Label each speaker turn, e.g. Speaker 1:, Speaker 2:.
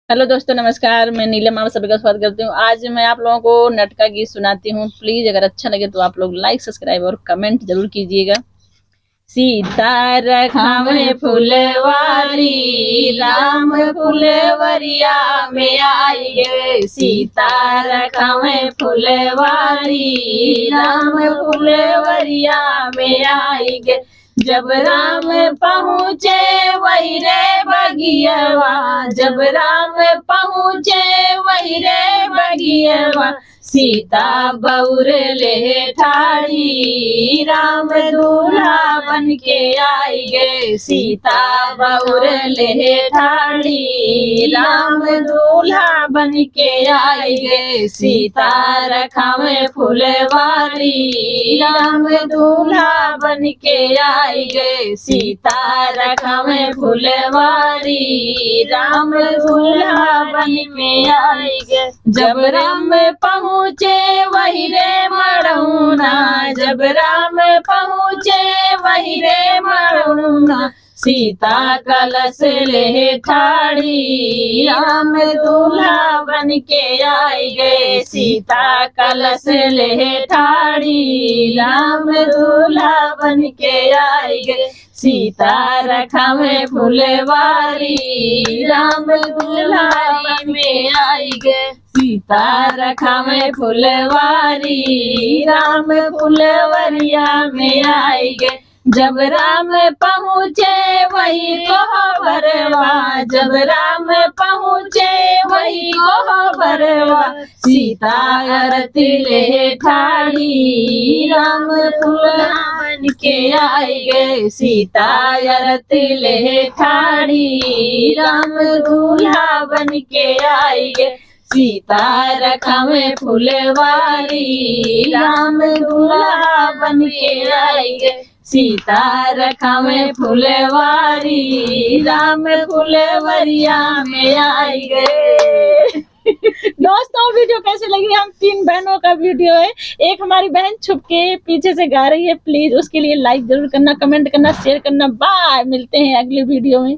Speaker 1: Hello दोस्तों, नमस्कार। मैं नीलम आप सभी का स्वागत करती हूँ। आज मैं आप लोगों को नट का गीत सुनाती हूँ। प्लीज अगर अच्छा लगे तो आप लोग लाइक, सब्सक्राइब और कमेंट जरूर कीजिएगा। सीता रखवे फुलवारी, राम फुलवरिया में आई गे। सीता रखवे फुलवारी, राम फुलवरिया में आई गे। जब राम पहुँचे वही रे बगियवा, जब राम पहुँचे वही रे बगियवा। सीता बउर ले ठाड़ी, राम दूल्हा बन के आई गे। सीता बउर ले ठाड़ी, राम दूल्हा बन के आई गे। सीता रखवे फुलवारी, राम दूल्हा बन के आई गे। सीता रखवे फुलवारी, राम दूल्हा बन के आई गे। जब राम पहुँचे वही रे मड़ौना, जब राम पहुँचे वही रे मड़ौना। सीता कलश ले ठाड़ी, राम दूल्हा बन के आई गे। सीता कलश ले ठाड़ी, राम दूल्हा बन के आई गे। सीता रखवे फुलवारी, राम दूल्हा में आई गे। सीता रखवे फुलवारी, राम फुलवरिया में आई गे। जब राम पहुँचे वही कोहबरवा, जब राम पहुँचे वही कोहबरवा। सीता आरती ले ठाड़ी, राम दूल्हा बन के आई गे। सीता आरती ले ठाड़ी, राम दूल्हा बन के आई गे। सीता रखवे फुलवारी, राम दूल्हा बन के आई गे। सीता रखवे फुलवारी, राम फुलवरिया में आई गे। दोस्तों, वीडियो कैसे लगी? हम 3 बहनों का वीडियो है। एक हमारी बहन छुप के पीछे से गा रही है। प्लीज उसके लिए लाइक जरूर करना, कमेंट करना, शेयर करना। बाय, मिलते हैं अगले वीडियो में।